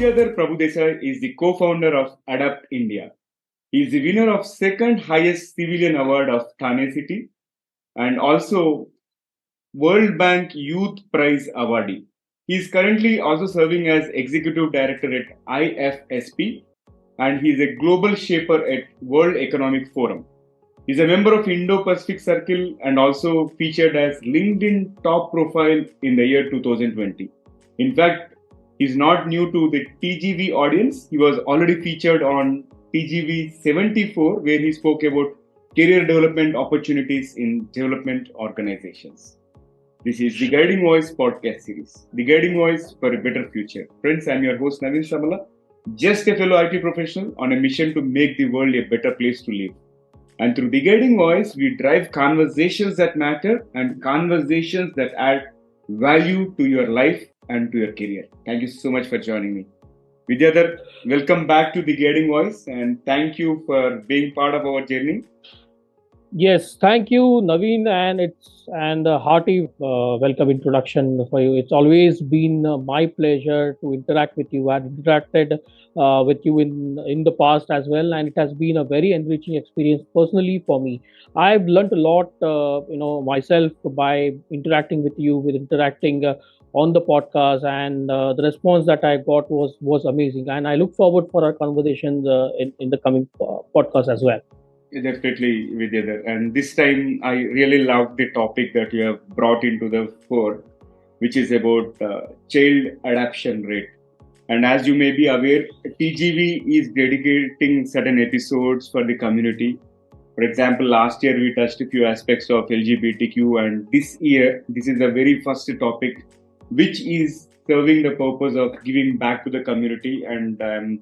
Vidyadhar Prabhudesai is the co-founder of Adoptive India. He is the winner of second highest civilian award of Thane City and also World Bank Youth Prize awardee. He is currently also serving as executive director at IFSP and he is a global shaper at World Economic Forum. He is a member of Indo-Pacific Circle and also featured as LinkedIn top profile in the year 2020. In fact, he's not new to the TGV audience. He was already featured on TGV 74, where he spoke about career development opportunities in development organizations. This is the Guiding Voice podcast series, The Guiding Voice for a Better Future. Friends, I'm your host Naveen Samala, just a fellow IT professional on a mission to make the world a better place to live. And through The Guiding Voice, we drive conversations that matter and conversations that add value to your life and to your career. Thank you so much for joining me. Vidyadhar, welcome back to The Guiding Voice and thank you for being part of our journey. Yes, thank you, Naveen, and a hearty welcome introduction for you. It's always been my pleasure to interact with you. I've interacted with you in the past as well, and it has been a very enriching experience personally for me. I've learned a lot, myself by interacting with you, with interacting on the podcast, and the response that I got was amazing. And I look forward for our conversations in the coming podcast as well. Definitely, Vidyadhar. And this time, I really love the topic that you have brought into the fore, which is about child adoption rate. And as you may be aware, TGV is dedicating certain episodes for the community. For example, last year we touched a few aspects of LGBTQ, and this year, this is the very first topic which is serving the purpose of giving back to the community. And I'm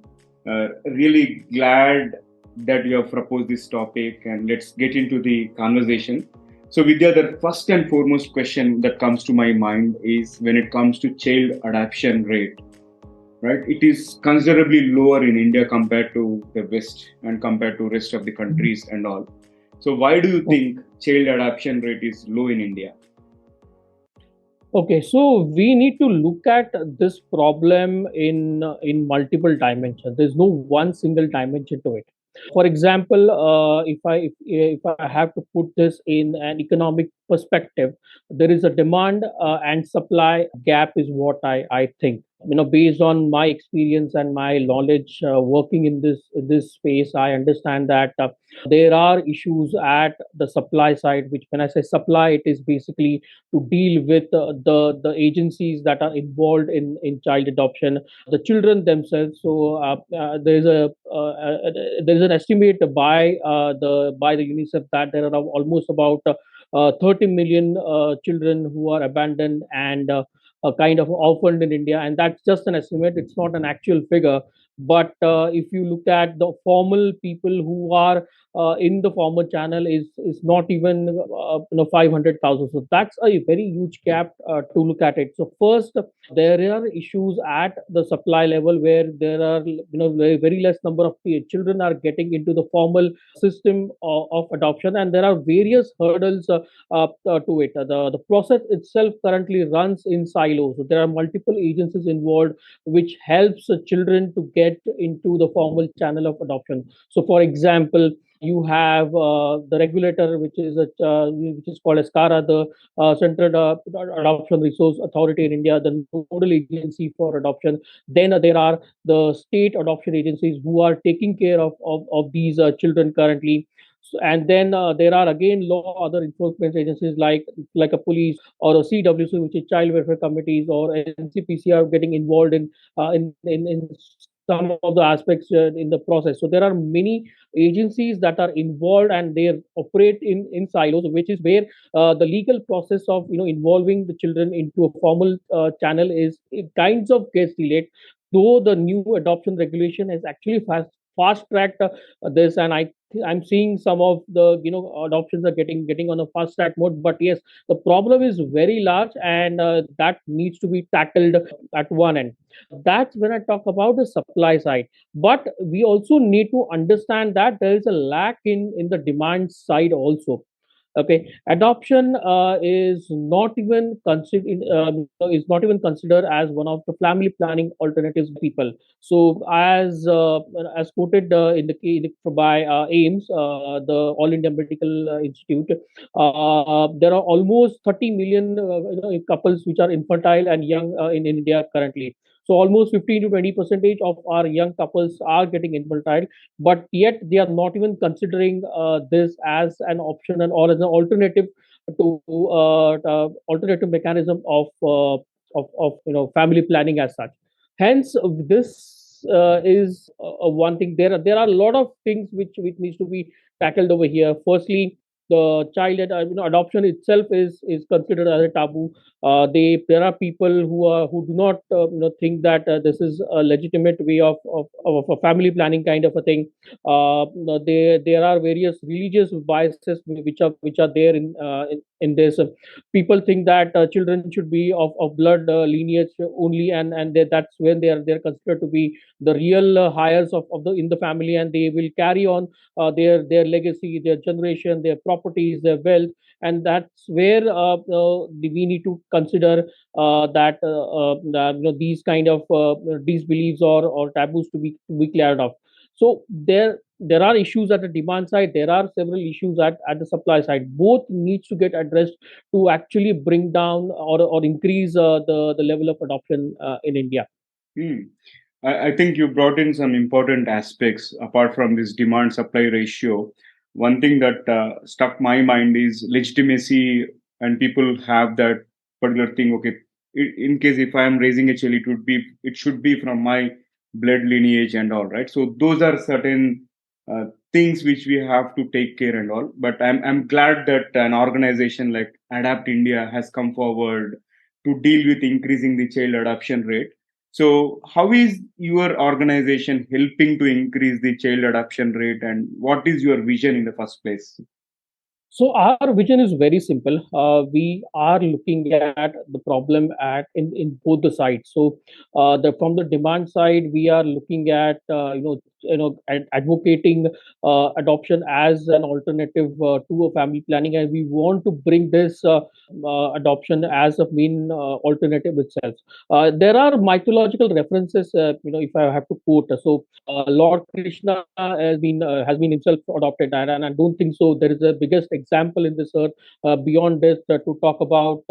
really glad that you have proposed this topic, and let's get into the conversation. So Vidya, the first and foremost question that comes to my mind is when it comes to child adoption rate, right? It is considerably lower in India compared to the West and compared to rest of the countries and all. So why do you think child adoption rate is low in India? Okay, so we need to look at this problem in multiple dimensions. There's no one single dimension to it. For example, if I have to put this in an economic perspective, there is a demand and supply gap is what I think. Based on my experience and my knowledge working in this space, I understand that there are issues at the supply side. Which, when I say supply, it is basically to deal with the agencies that are involved in child adoption, the children themselves. So there's an estimate by the UNICEF that there are almost about 30 million children who are abandoned and kind of orphaned in India, and that's just an estimate. It's not an actual figure. But if you look at the formal people who are in the formal channel, is not even 500,000. So that's a very huge gap to look at it. So first, there are issues at the supply level where there are very less number of children are getting into the formal system of adoption, and there are various hurdles to it. The process itself currently runs in silos. So there are multiple agencies involved, which helps children to get into the formal channel of adoption. So, for example, you have the regulator, which is called as CARA, the Central Adoption Resource Authority in India, the nodal agency for adoption. Then there are the state adoption agencies who are taking care of these children currently. So, and then there are again law other enforcement agencies like a police or a CWC, which is child welfare committees, or NCPC are getting involved in some of the aspects in the process. So there are many agencies that are involved, and they operate in silos, which is where the legal process of involving the children into a formal channel is it kinds of gets delayed. Though the new adoption regulation has actually fast tracked this, and I'm seeing some of the adoptions are getting on a fast track mode. But yes, the problem is very large, and that needs to be tackled at one end. That's when I talk about the supply side. But we also need to understand that there is a lack in the demand side also. Okay, adoption is not even considered as one of the family planning alternatives people. So as quoted by AIMS, the All India Medical Institute, there are almost 30 million couples which are infertile and young in India currently. So almost 15 to 20 percentage of our young couples are getting infertile, but yet they are not even considering this as an option and or as an alternative to alternative mechanism of family planning as such. Hence, this is one thing. There are a lot of things which needs to be tackled over here. Firstly, the adoption itself is considered as a taboo. There are people who do not think that this is a legitimate way of a family planning kind of a thing. There are various religious biases which are there in this. People think that children should be of blood lineage only, and that's when they're considered to be the real hires of the in the family, and they will carry on their legacy, their generation, their properties, their wealth, and that's where we need to consider that these kind of these beliefs or taboos to be cleared off. So there are issues at the demand side. There are several issues at the supply side. Both needs to get addressed to actually bring down or increase the level of adoption in India. Hmm. I think you brought in some important aspects apart from this demand supply ratio. One thing that struck my mind is legitimacy, and people have that particular thing. Okay, in case if I am raising a child, it should be from my blood lineage and all, right? So those are certain uh, things which we have to take care and all. But I'm glad that an organization like Adapt India has come forward to deal with increasing the child adoption rate. So, how is your organization helping to increase the child adoption rate, and what is your vision in the first place? So our vision is very simple. We are looking at the problem in both the sides. So from the demand side, we are looking at advocating adoption as an alternative to a family planning, and we want to bring this adoption as a main alternative itself. There are mythological references. If I have to quote, so Lord Krishna has been himself adopted, and I don't think so. There is a biggest example in this earth beyond this to talk about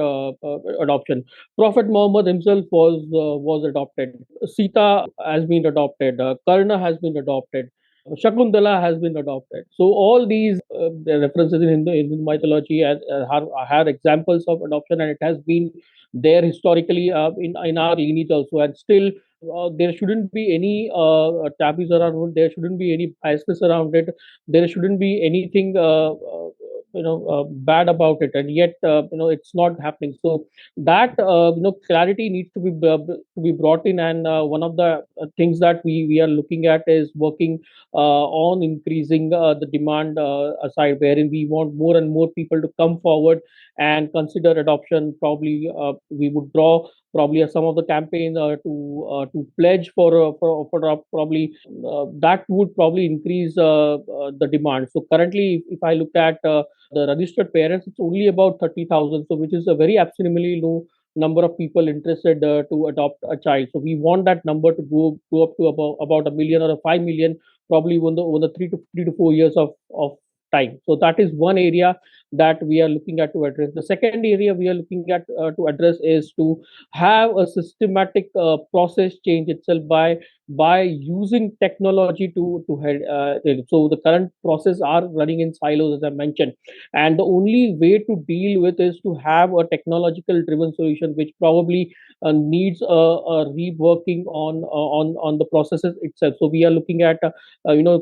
adoption. Prophet Muhammad himself was adopted. Sita has been adopted. Karna has been adopted. Shakuntala has been adopted. So all these the references in Hindu mythology are examples of adoption, and it has been there historically in our lineage also, and still there shouldn't be any taboos around it. There shouldn't be any biasness around it. There shouldn't be anything bad about it, and yet it's not happening. So that clarity needs to be brought in, and one of the things that we are looking at is working on increasing the demand side, wherein we want more and more people to come forward and consider adoption. Probably we would draw probably some of the campaigns to pledge for probably that would probably increase the demand. So currently, if I look at the registered parents, it's only about 30,000, so which is a very absolutely low number of people interested to adopt a child. So we want that number to go up to about a million or a 5 million, probably over the 3 to 4 years of time. So that is one area that we are looking at to address. The second area we are looking at to address is to have a systematic process change itself by using technology to head. So the current process are running in silos, as I mentioned, and the only way to deal with is to have a technological driven solution, which probably needs a reworking on the processes itself. So we are looking at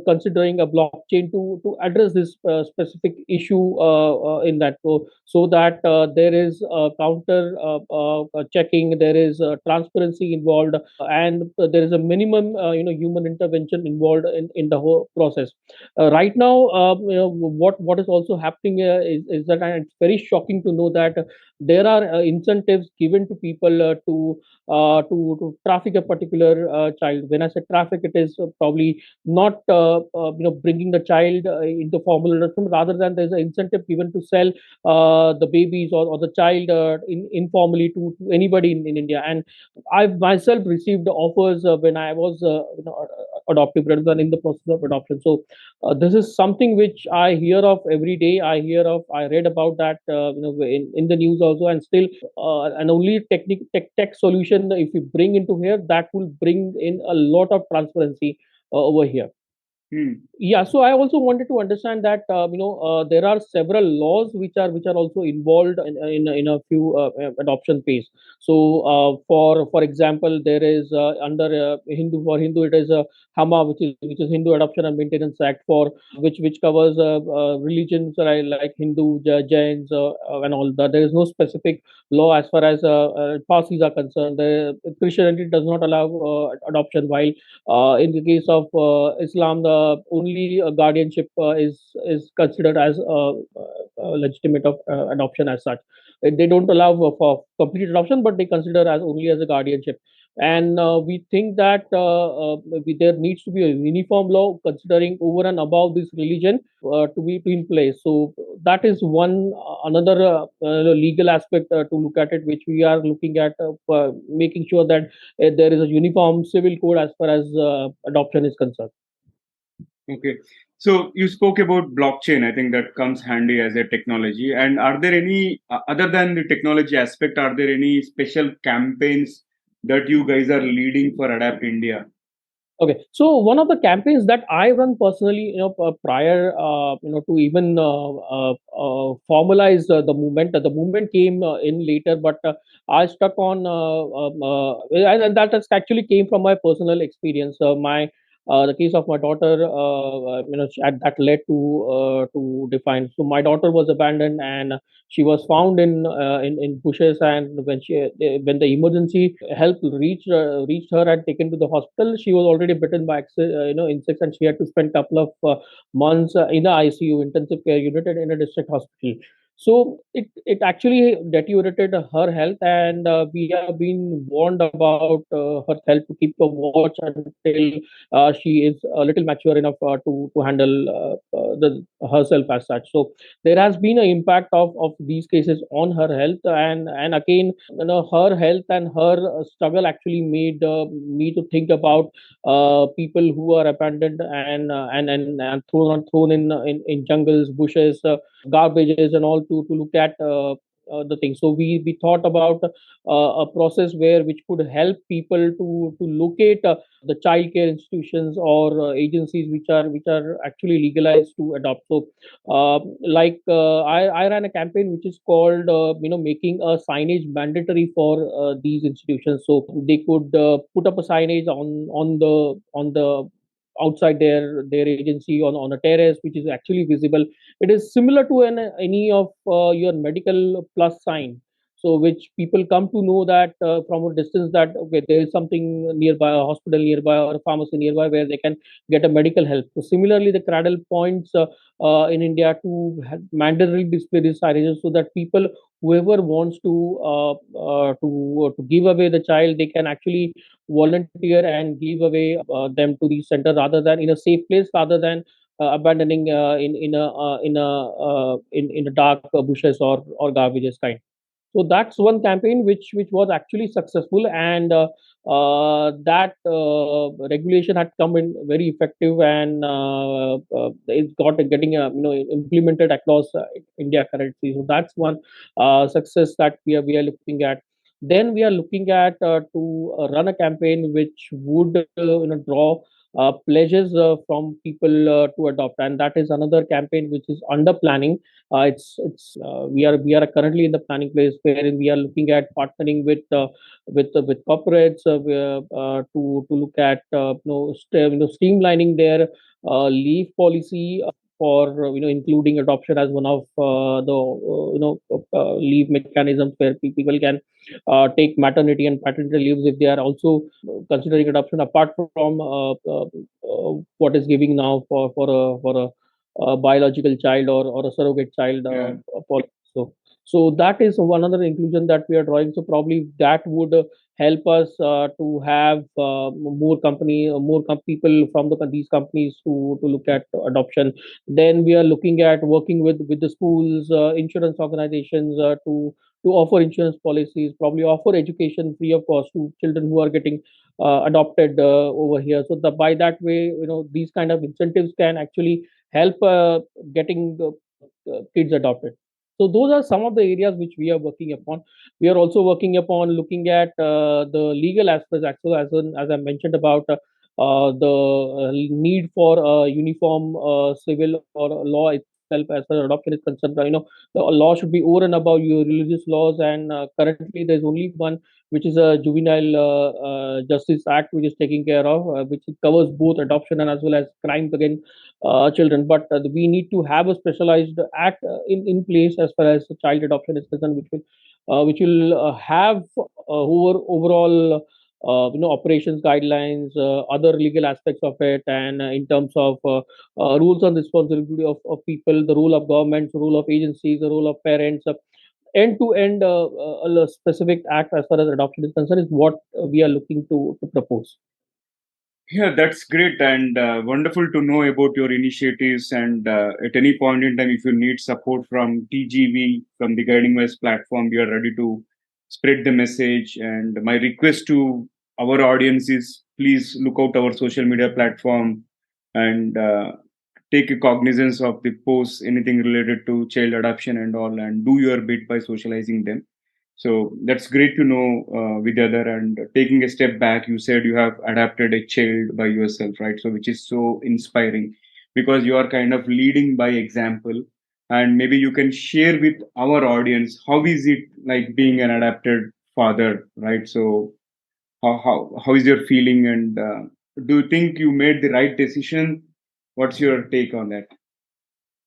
considering a blockchain to address this specific issue in that, so that there is counter checking, there is transparency involved, and there is a minimum human intervention involved in the whole process. Right now, what is also happening is that, and it's very shocking to know that there are incentives given to people to traffic a particular child. When I say traffic, it is probably not bringing the child into formal adoption, rather than there's an incentive given to sell the babies or the child informally to anybody in India. And I've myself received offers when I was adoptive rather than in the process of adoption. So this is something which I hear of every day. I read about that in the news also. And still an only tech solution, if we bring into here, that will bring in a lot of transparency over here. Yeah, so I also wanted to understand that there are several laws which are also involved in a few adoption phase. So for example, there is under Hindu it is HAMA, which is Hindu Adoption and Maintenance Act, for which covers religions like Hindu, Jains, and all that. There is no specific law as far as Parsis are concerned. The Christianity does not allow adoption, while in the case of Islam, the only guardianship is considered as legitimate of adoption as such. They don't allow for complete adoption, but they consider as only as a guardianship. And we think that there needs to be a uniform law considering over and above this religion to be in place. So that is one another legal aspect to look at it, which we are looking at, making sure that there is a uniform civil code as far as adoption is concerned. Okay. So you spoke about blockchain. I think that comes handy as a technology. And are there any, other than the technology aspect, are there any special campaigns that you guys are leading for Adapt India? Okay, so one of the campaigns that I run personally, prior, to even formalize the movement. The movement came in later, but I stuck on, and that has actually came from my personal experience. My The case of my daughter, that led to define. So my daughter was abandoned, and she was found in bushes. And when the emergency help reached her and taken to the hospital, she was already bitten by insects, and she had to spend couple of months in the ICU, intensive care unit, in a district hospital. So it actually deteriorated her health, and we have been warned about her health, to keep a watch until she is a little mature enough to handle herself as such. So there has been an impact of these cases on her health. And again, her health and her struggle actually made me to think about people who are abandoned and thrown in jungles, bushes, garbages, and all, to look at the thing. So we thought about a process which could help people to locate the child care institutions or agencies which are actually legalized to adopt. So I ran a campaign which is called making a signage mandatory for these institutions, so they could put up a signage on the outside their agency, on a terrace, which is actually visible. It is similar to any of your medical plus sign, so which people come to know that from a distance, that okay, there is something nearby, a hospital nearby or a pharmacy nearby, where they can get a medical help. So similarly, the cradle points in India to mandatorily display these signages, so that people, whoever wants to give away the child, they can actually volunteer and give away them to the center, rather than in a safe place, rather than abandoning in a dark bushes or garbages kind. So that's one campaign which was actually successful, and that regulation had come in very effective, and it's got getting implemented across India currently. So that's one success that we are looking at. Then we are looking at to run a campaign which would draw pledges from people to adopt, and that is another campaign which is under planning. It's we are currently in the planning phase, wherein we are looking at partnering with corporates to look at streamlining their leave policy for including adoption as one of the leave mechanisms, where people can take maternity and paternity leaves if they are also considering adoption, apart from what is giving now for a biological child or a surrogate child. Yeah. Policy. So that is one other inclusion that we are drawing. So probably that would help us to have more people from these companies to look at adoption. Then we are looking at working with the schools, insurance organizations to offer insurance policies, probably offer education free of cost to children who are getting adopted over here. So by that way, these kind of incentives can actually help getting kids adopted. So those are some of the areas which we are working upon. We are also working upon looking at the legal aspects, actually, as I mentioned about the need for uniform civil or law itself as far as adoption is concerned. The law should be over and above your religious laws, and currently there's only one, which is a juvenile justice act, which is taking care of, which covers both adoption and as well as crimes against children. But we need to have a specialized act in place as far as child adoption is concerned, which will have overall operations guidelines, other legal aspects of it, and in terms of rules and responsibility of people, the role of governments, the role of agencies, the role of parents. End to end, a specific act as far as adoption is concerned is what we are looking to propose. Yeah, that's great and wonderful to know about your initiatives. And at any point in time, if you need support from TGV, from the Guiding Voice platform, we are ready to spread the message. And my request to our audience is please look out our social media platform and take a cognizance of the posts, anything related to child adoption and all, and do your bit by socializing them. So that's great to know, Vidyadhar. And taking a step back, you said you have adapted a child by yourself, right? So which is so inspiring because you are kind of leading by example. And maybe you can share with our audience how is it like being an adapted father, right? So how is your feeling, and do you think you made the right decision? What's your take on that?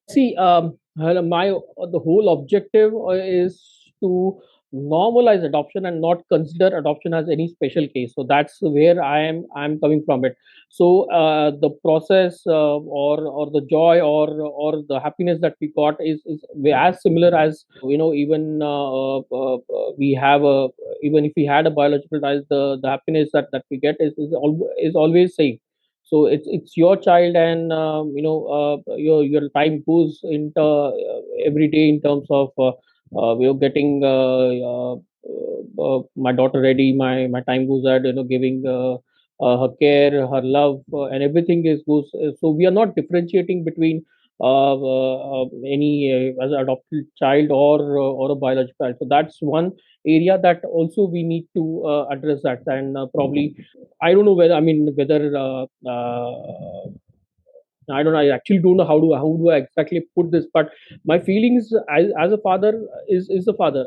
See, my the whole objective is to normalize adoption and not consider adoption as any special case. So that's where I'm coming from it. So the process or the joy or the happiness that we got is as similar as even we have a even if we had a biological child, the happiness that we get is always same. So it's your child, and your time goes into every day in terms of getting my daughter ready. My time goes at giving her care, her love, and everything is goes. So we are not differentiating between any as an adopted child or a biological child. So that's one area that also we need to address that. And probably I don't know whether, I mean, whether I don't know. I actually don't know how do I exactly put this, but my feelings as a father is the father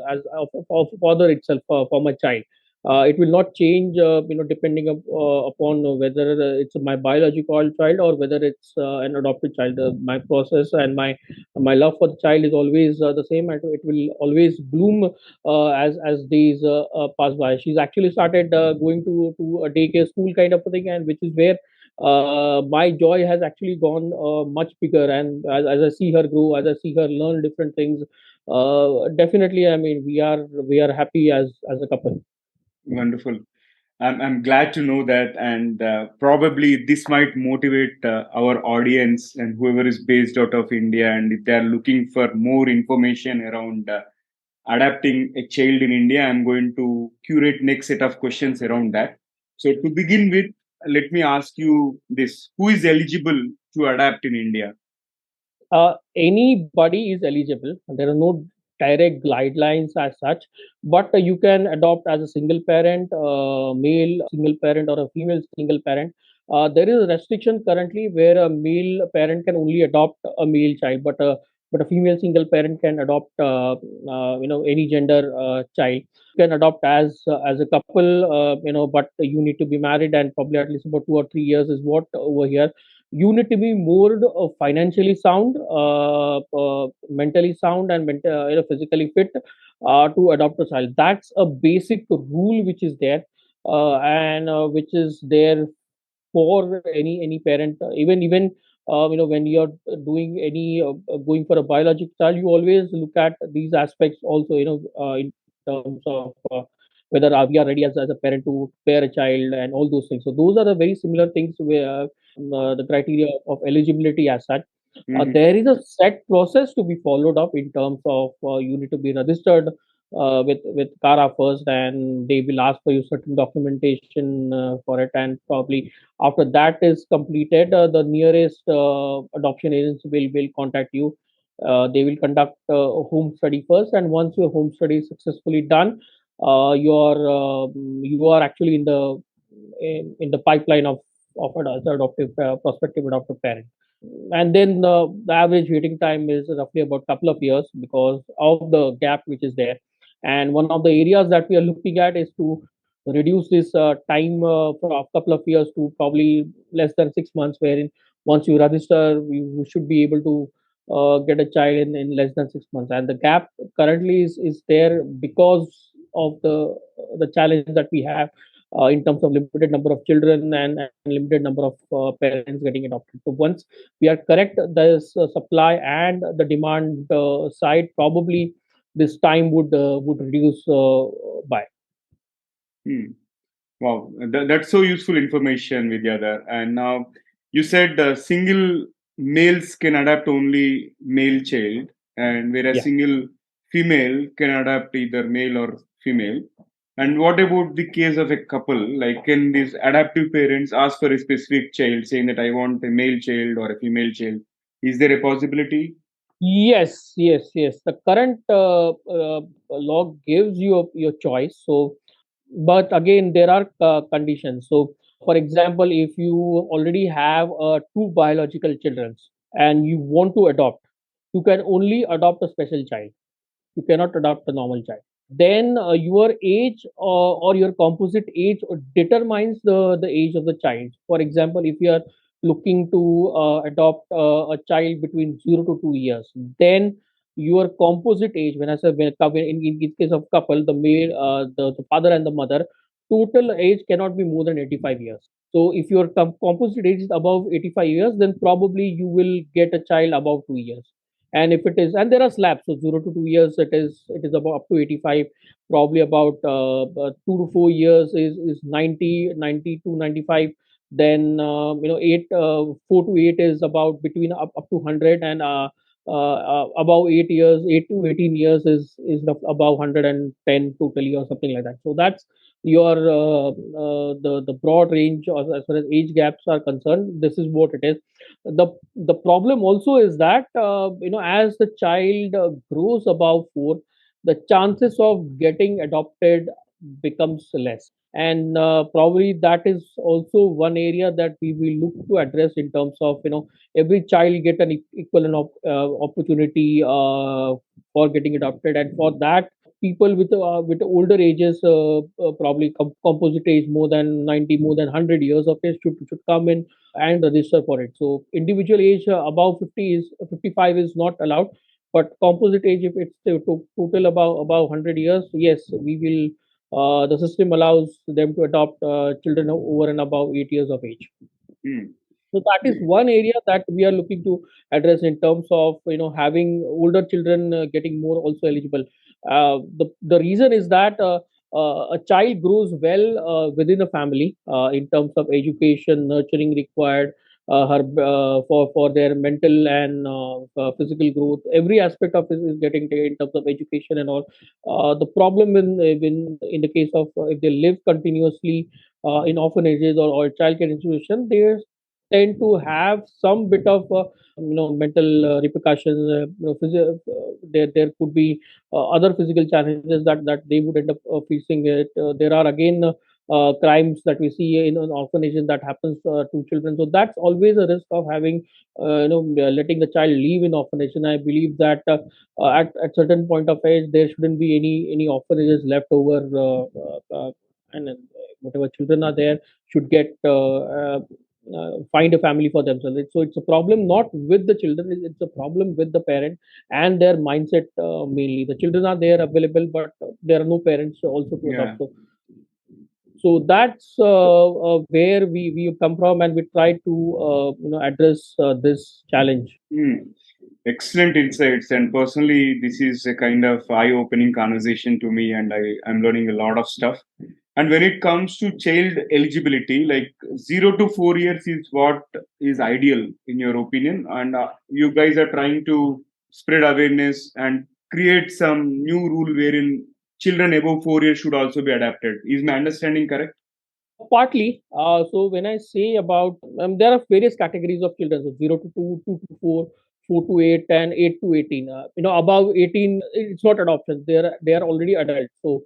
of father itself for my child. It will not change, depending upon whether it's my biological child or whether it's an adopted child. My process and my love for the child is always the same, and it will always bloom as days pass by. She's actually started going to a daycare school kind of a thing, and which is where my joy has actually gone much bigger. And as I see her grow, as I see her learn different things, definitely, I mean, we are happy as a couple. Wonderful. I'm glad to know that, and probably this might motivate our audience and whoever is based out of India. And if they are looking for more information around adapting a child in India, I'm going to curate next set of questions around that. So to begin with, let me ask you this: who is eligible to adapt in India? Anybody is eligible. There are no direct guidelines as such, but you can adopt as a single parent, male single parent or a female single parent. There is a restriction currently where a male parent can only adopt a male child, but a female single parent can adopt any gender child. Can adopt as a couple, but you need to be married and probably at least about 2 or 3 years is what over here. You need to be more financially sound, mentally sound, and physically fit to adopt a child. That's a basic rule which is there, and which is there for any parent, even when you're doing any going for a biologic child, you always look at these aspects also, in terms of whether we are ready as a parent to bear a child and all those things. So those are the very similar things where the criteria of eligibility as such. Hmm. There is a set process to be followed up in terms of you need to be registered with Kara first, and they will ask for you certain documentation for it, and probably after that is completed, the nearest adoption agency will contact you. They will conduct a home study first, and once your home study is successfully done, you are actually in the pipeline of an adoptive prospective adoptive parent. And then the average waiting time is roughly about a couple of years because of the gap which is there. And one of the areas that we are looking at is to reduce this time from a couple of years to probably less than 6 months, wherein once you register, you should be able to get a child in less than 6 months. And the gap currently is there because of the challenge that we have in terms of limited number of children and limited number of parents getting adopted. So once we are correct, this supply and the demand side, probably this time would reduce by. Hmm. Wow, that's so useful information, Vidyadhar. And now you said single males can adapt only male child, and whereas Yeah. single female can adapt either male or female. And what about the case of a couple? Like, can these adaptive parents ask for a specific child, saying that I want a male child or a female child? Is there a possibility? Yes, yes, yes. The current law gives you your choice. So, but again, there are conditions. So, for example, if you already have two biological children and you want to adopt, you can only adopt a special child. You cannot adopt a normal child. Then your age or your composite age determines the age of the child. For example, if you are looking to adopt a child between 0 to 2 years, then your composite age, when I say in case of couple, the male, the father and the mother, total age cannot be more than 85 years. So if your composite age is above 85 years, then probably you will get a child above 2 years. And if it is, and there are slabs, so 0 to 2 years, it is about up to 85. Probably about 2 to 4 years is 90, 90 to 95. Then 4 to 8 is about between up to 100, and above 8 years, 8 to 18 years is above 110 totally or something like that. So that's your the broad range as far as age gaps are concerned. This is what it is. The problem also is that as the child grows above 4, the chances of getting adopted becomes less, and probably that is also one area that we will look to address in terms of every child get an equivalent of opportunity for getting adopted. And for that, people with older ages, probably composite age more than 90, more than 100 years of age, should come in and register for it. So individual age above 50 is 55 is not allowed, but composite age, if it's total above 100 years, yes, we will. The system allows them to adopt children over and above 8 years of age. Hmm. So that is one area that we are looking to address in terms of having older children getting more also eligible. The reason is that a child grows well within a family in terms of education, nurturing required, her for their mental and physical growth. Every aspect of it is getting taken in terms of education and all. The problem in the case of if they live continuously in orphanages or child care institution, they tend to have some bit of mental repercussions. There could be other physical challenges that they would end up facing. It there are again crimes that we see in an orphanage that happens to children. So that's always a risk of having letting the child live in orphanage. And I believe that at certain point of age there shouldn't be any orphanages left over, and whatever children are there should get find a family for themselves. So it's a problem not with the children; it's a problem with the parent and their mindset mainly. The children are there available, but there are no parents also to Yeah. adopt. So that's where we come from, and we try to address this challenge. Hmm. Excellent insights. And personally, this is a kind of eye-opening conversation to me, and I'm learning a lot of stuff. And when it comes to child eligibility, like 0 to 4 years is what is ideal in your opinion. And you guys are trying to spread awareness and create some new rule wherein children above 4 years should also be adapted. Is my understanding correct? Partly. So when I say about, there are various categories of children. So 0 to 2, 2 to 4, 4 to 8, and 8 to 18. Above 18, it's not adoption. They are already adults. So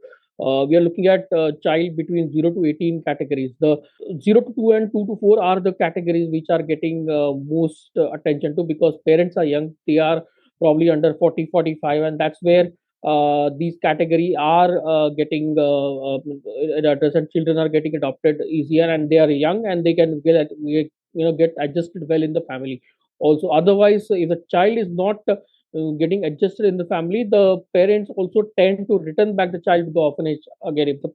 we are looking at child between 0 to 18 categories. The 0 to 2 and 2 to 4 are the categories which are getting most attention to, because parents are young. They are probably under 40, 45, and that's where these category are getting addressed, and children are getting adopted easier, and they are young, and they can get adjusted well in the family. Also, otherwise, if a child is not getting adjusted in the family, the parents also tend to return back the child to the orphanage again, if the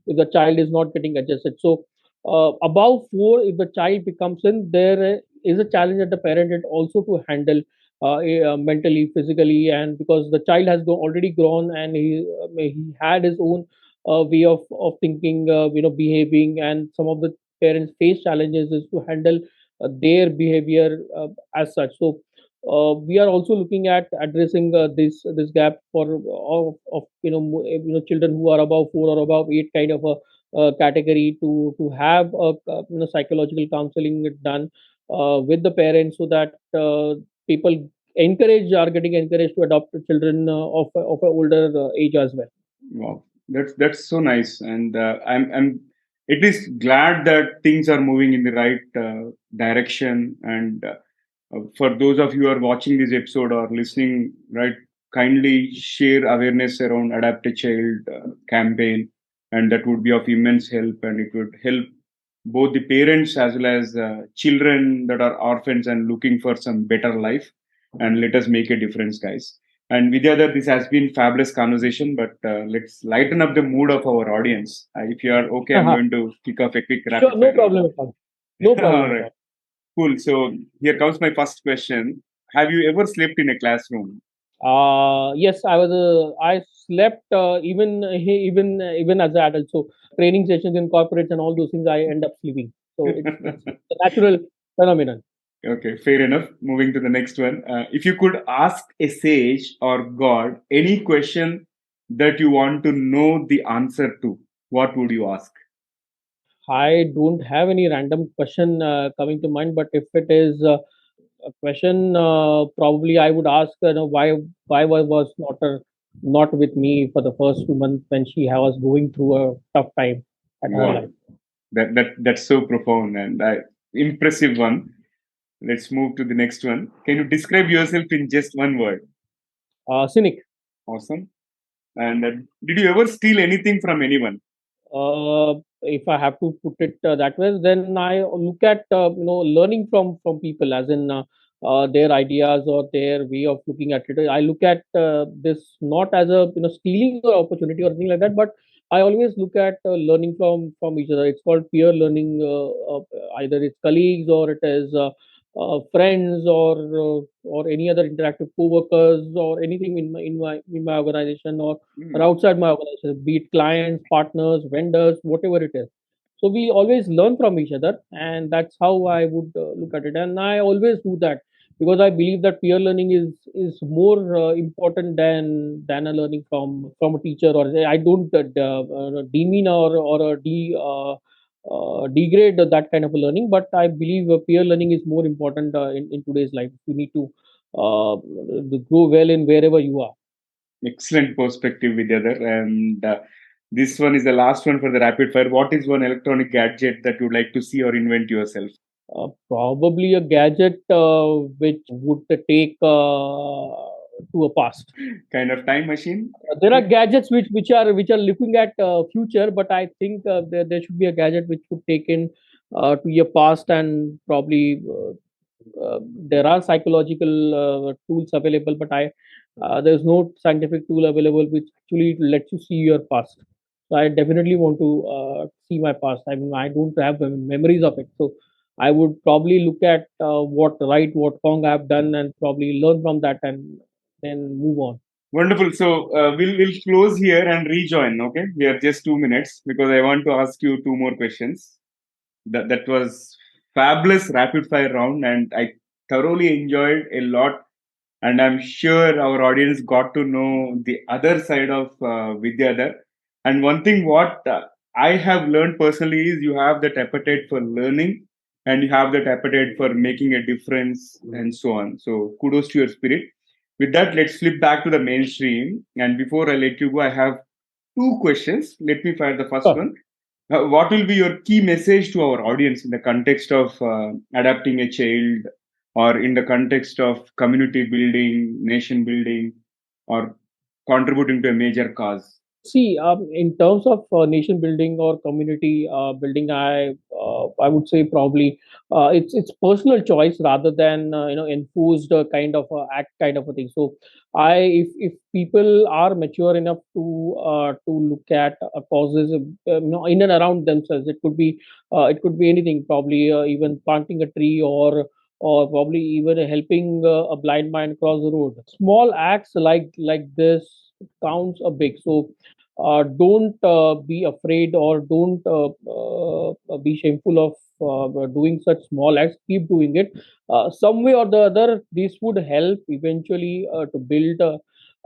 if the child is not getting adjusted. So above 4, if the child becomes in, there is a challenge at the parent and also to handle mentally, physically, and because the child has already grown, and he had his own way of thinking, behaving, and some of the parents face challenges is to handle their behavior as such. So we are also looking at addressing this gap for of children who are above 4 or above 8, kind of a category, to have a psychological counseling done with the parents, so that people are getting encouraged to adopt children of a older age as well. Wow, that's so nice, and I'm at least glad that things are moving in the right direction. And for those of you who are watching this episode or listening, right, kindly share awareness around Adapt a Child campaign, and that would be of immense help, and it would help both the parents as well as children that are orphans and looking for some better life. And let us make a difference, guys. And Vidyadhar, this has been fabulous conversation, but let's lighten up the mood of our audience. If you are okay, I'm going to kick off a quick Sure, rapid no fire round. problem at all. No All problem at right, all. cool. So here comes my first question. Have you ever slept in a classroom? Yes, I slept even as an adult. So training sessions in corporates and all those things, I end up sleeping. So it's a natural phenomenon. Okay, fair enough. Moving to the next one. If you could ask a sage or God any question that you want to know the answer to, what would you ask? I don't have any random question coming to mind, but if it is a question, probably I would ask, why was not with me for the first 2 months when she was going through a tough time at her Wow, life. that's so profound and impressive one. Let's move to the next one. Can you describe yourself in just one word? Cynic. Awesome. And did you ever steal anything from anyone? If I have to put it that way, then I look at learning from people, as in their ideas or their way of looking at it. I look at this not as a stealing or opportunity or anything like that, but I always look at learning from each other. It's called peer learning. Either it's colleagues, or it is friends, or any other interactive co-workers, or anything in my organization, or Hmm. outside my organization, be it clients, partners, vendors, whatever it is. So we always learn from each other, and that's how I would look at it. And I always do that, because I believe that peer learning is more important than a learning from a teacher. Or I don't demean or degrade that kind of a learning, but I believe peer learning is more important in today's life. You need to grow well in wherever you are. Excellent perspective with the other. And this one is the last one for the rapid fire. What is one electronic gadget that you'd like to see or invent yourself? Probably a gadget which would take to a past. Kind of time machine? There are gadgets which are looking at future, but I think there should be a gadget which would take in to your past, and probably there are psychological tools available, but I there's no scientific tool available which actually lets you see your past. So I definitely want to see my past. I mean, I don't have memories of it. So I would probably look at what right, what wrong I've done, and probably learn from that, and then move on. Wonderful. So we'll close here and rejoin. Okay, we are just 2 minutes because I want to ask you two more questions. That was fabulous rapid fire round, and I thoroughly enjoyed a lot. And I'm sure our audience got to know the other side of Vidyadhar. And one thing what I have learned personally is you have that appetite for learning, and you have that appetite for making a difference, and so on. So kudos to your spirit. With that, let's flip back to the mainstream. And before I let you go, I have two questions. Let me fire the first Sure. one. What will be your key message to our audience in the context of adapting a child, or in the context of community building, nation building, or contributing to a major cause? See, in terms of nation building or community building, I would say probably it's personal choice rather than enforced kind of act kind of a thing. So, if people are mature enough to look at causes in and around themselves, it could be anything. Probably even planting a tree or probably even helping a blind man cross the road. Small acts like this counts a big. So don't be afraid or don't be shameful of doing such small acts. Keep doing it. Some way or the other, this would help eventually to build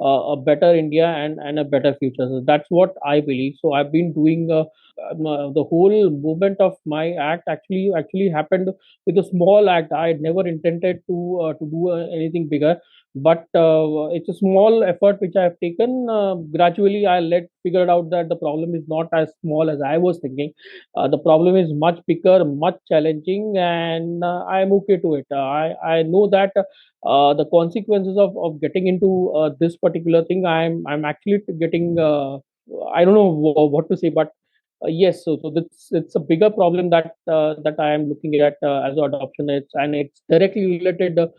a better India and a better future. So that's what I believe. So I've been doing the whole movement of my act actually happened with a small act. I had never intended to do anything bigger, but it's a small effort which I have taken. Gradually, I let figured out that the problem is not as small as I was thinking. The problem is much bigger, much challenging, and I am okay to it. I know that the consequences of getting into this particular thing, I'm actually getting. I don't know what to say, but yes, so that's it's a bigger problem that I am looking at as adoption. It's directly related to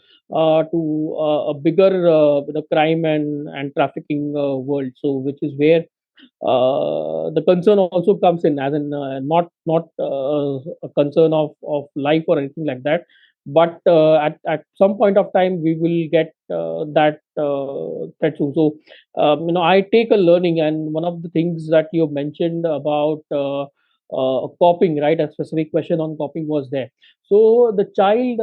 a bigger crime and trafficking world. So which is where the concern also comes in, as in not a concern of life or anything like that, but at some point of time we will get that threat soon. So I take a learning, and one of the things that you mentioned about coping, right? A specific question on coping was there. So the child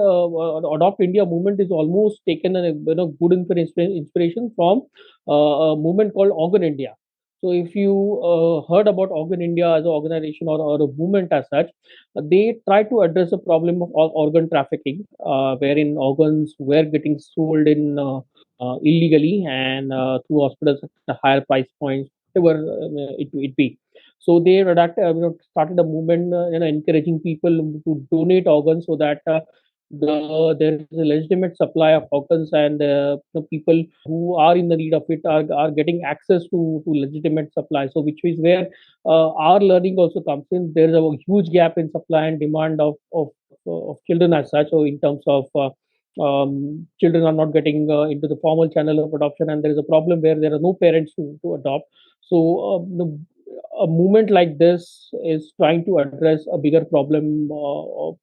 adopt India movement is almost taken a good inspiration from a movement called Organ India. So if you heard about Organ India as an organization or a movement as such, they try to address the problem of organ trafficking, wherein organs were getting sold in illegally and through hospitals at a higher price points, whatever it be. So they started a movement, encouraging people to donate organs so that there is a legitimate supply of organs, and people who are in the need of it are getting access to legitimate supply. So which is where our learning also comes in. There is a huge gap in supply and demand of children as such. So in terms of children are not getting into the formal channel of adoption, and there is a problem where there are no parents to adopt. So a movement like this is trying to address a bigger problem of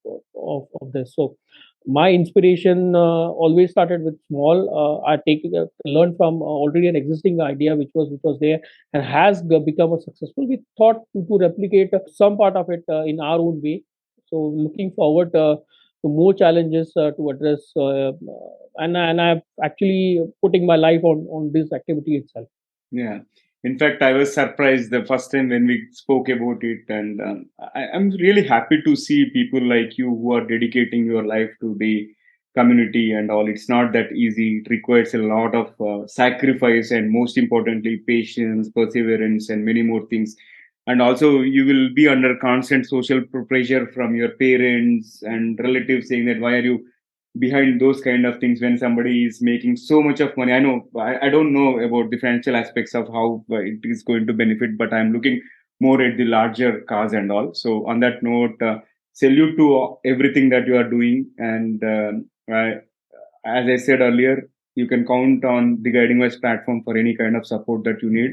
this. So my inspiration always started with small. I take learned from already an existing idea which was there and has become a successful. We thought to replicate some part of it in our own way. So looking forward to more challenges to address, and I'm actually putting my life on this activity itself. Yeah. In fact, I was surprised the first time when we spoke about it, and I'm really happy to see people like you who are dedicating your life to the community and all. It's not that easy. It requires a lot of sacrifice, and most importantly, patience, perseverance, and many more things. And also, you will be under constant social pressure from your parents and relatives saying that why are you behind those kind of things when somebody is making so much of money. I don't know about the financial aspects of how it is going to benefit, but I'm looking more at the larger cause and all. So on that note, salute to everything that you are doing. And as I said earlier, you can count on the Guiding Voice platform for any kind of support that you need.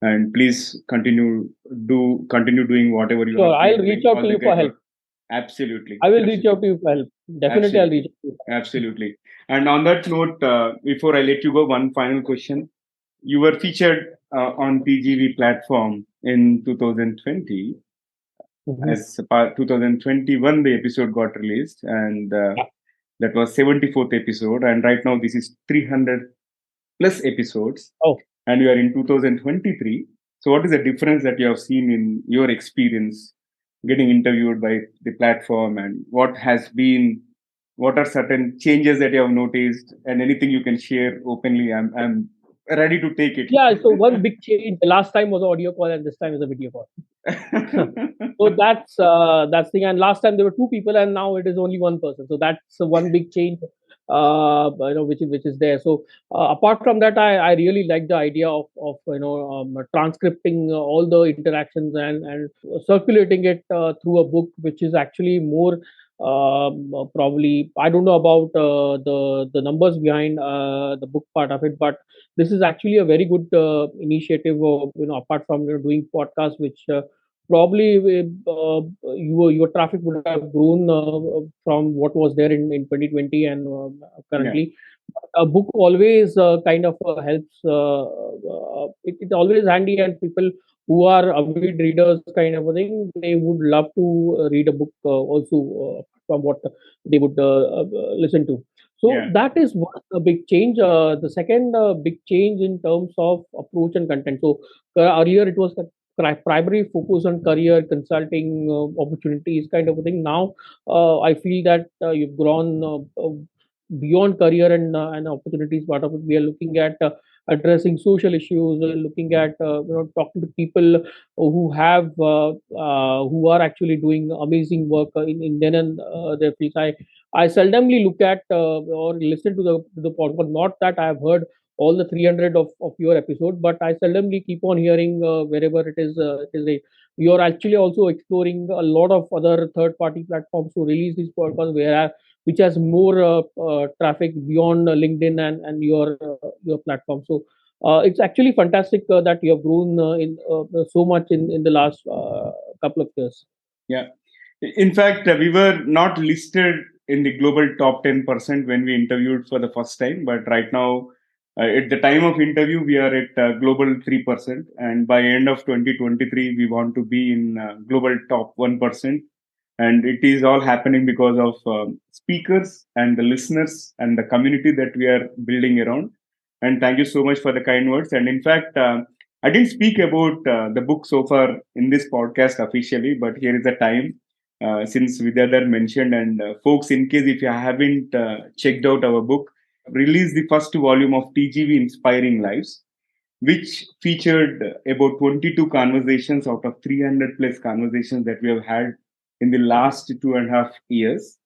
And please continue doing whatever you Sure, have I'll been reach doing. out All to the you for great help. work. Absolutely, I will reach absolutely, out to you for help. Definitely, I'll reach absolutely, out to you. absolutely. And on that note, before I let you go, one final question. You were featured on TGV platform in 2020. Mhm. As part 2021, the episode got released, and that was 74th episode. And right now, this is 300 plus episodes, Oh, and we are in 2023. So, what is the difference that you have seen in your experience getting interviewed by the platform, and what are certain changes that you have noticed, and anything you can share openly? I'm ready to take it. yeah. So one big change. The last time was audio call, and this time is a video call. So that's the thing. And last time there were two people, and now it is only one person. So that's one big change, which is there. So apart from that, I really like the idea of transcripting all the interactions and circulating it through a book, which is actually more. Probably I don't know about the numbers behind the book part of it, but this is actually a very good initiative. Apart from doing podcasts, which probably your traffic would have grown from what was there in 2020 and Yeah, currently. A book always kind of helps. It's always handy, and people who are avid readers, kind of a thing, they would love to read a book also from what they would listen to. So yeah, that is one a big change. The second big change in terms of approach and content. So earlier it was the primary focus on career consulting opportunities, kind of a thing. Now I feel that you've grown beyond career and opportunities part of it. We are looking at addressing social issues, looking at talking to people who are actually doing amazing work in then and their fields. I seldomly look at or listen to the podcast. Not that I have heard all the 300 of your episode, but I seldomly keep on hearing wherever it is. You're actually also exploring a lot of other third party platforms to release these podcasts where which has more traffic beyond LinkedIn and your platform. So it's actually fantastic that you have grown in so much in the last couple of years. yeah. In fact, we were not listed in the global top 10% when we interviewed for the first time, but right now, at the time of interview, we are at global 3%, and by end of 2023, we want to be in global top 1%. And it is all happening because of speakers and the listeners and the community that we are building around. And thank you so much for the kind words. And in fact, I didn't speak about the book so far in this podcast officially, but here is the time since Vidyadhar mentioned. And folks, in case if you haven't checked out our book, released the first volume of TGV Inspiring Lives, which featured about 22 conversations out of 300 plus conversations that we have had in the last 2.5 years.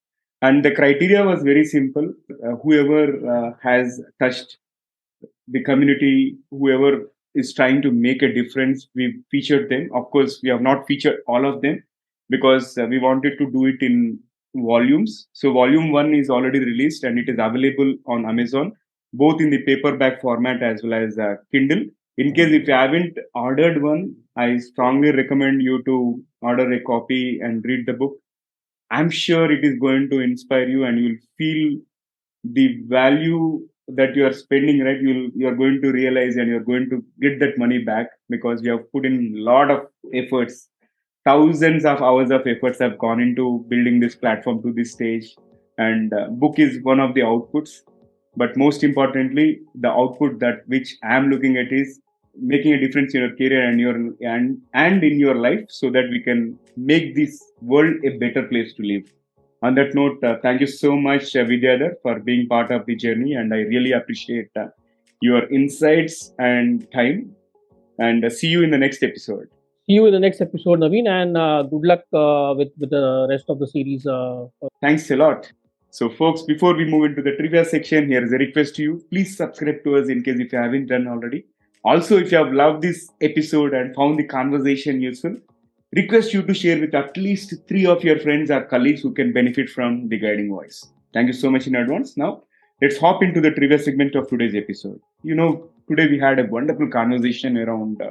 And the criteria was very simple. Whoever has touched the community, whoever is trying to make a difference, we featured them. Of course, we have not featured all of them because we wanted to do it in volumes. So, volume one is already released and it is available on Amazon, both in the paperback format as well as Kindle. In case if you haven't ordered one, I strongly recommend you to order a copy and read the book. I'm sure it is going to inspire you and you'll feel the value that you are spending, right? You're going to realize and you're going to get that money back because you have put in a lot of efforts. Thousands of hours of efforts have gone into building this platform to this stage, and book is one of the outputs. But most importantly, the output that which I'm looking at is making a difference in your career and in your life, so that we can make this world a better place to live. On that note, thank you so much, Vidyadhar, for being part of the journey, and I really appreciate your insights and time. And see you in the next episode. See you in the next episode, Naveen, and good luck with the rest of the series. Thanks a lot. So, folks, before we move into the trivia section, here is a request to you. Please subscribe to us in case if you haven't done already. Also, if you have loved this episode and found the conversation useful, request you to share with at least 3 of your friends or colleagues who can benefit from the guiding voice. Thank you so much in advance. Now, let's hop into the trivia segment of today's episode. Today we had a wonderful conversation around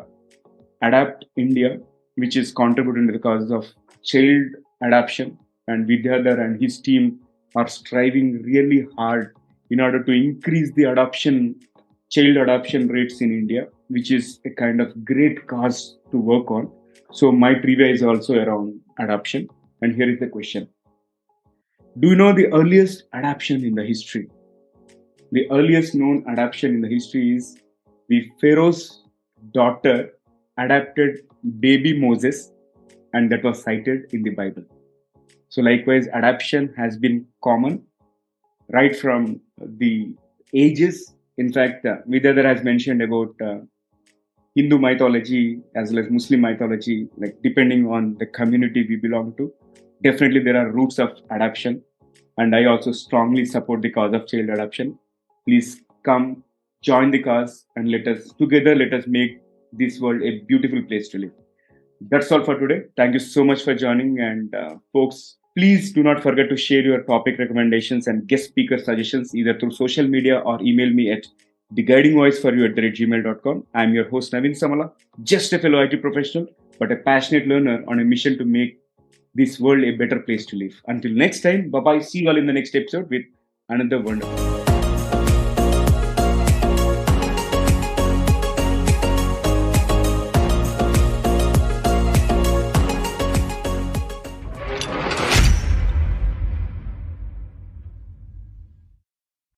Adapt India, which is contributing to the cause of child adoption. And Vidyadhar and his team are striving really hard in order to increase the child adoption rates in India, which is a kind of great cause to work on. So my trivia is also around adoption. And here is the question. Do you know the earliest adoption in the history? The earliest known adoption in the history is the Pharaoh's daughter adopted baby Moses, and that was cited in the Bible. So, likewise, adoption has been common right from the ages. In fact, Vidyadhar has mentioned about Hindu mythology as well as Muslim mythology, like depending on the community we belong to. Definitely, there are roots of adoption, and I also strongly support the cause of child adoption. Please come, join the cause, and let us make this world a beautiful place to live. That's all for today. Thank you so much for joining, and folks, please do not forget to share your topic recommendations and guest speaker suggestions either through social media or email me at theguidingvoiceforyou@gmail.com. I'm your host Naveen Samala, just a fellow IT professional, but a passionate learner on a mission to make this world a better place to live. Until next time, bye bye. See you all in the next episode with another wonderful.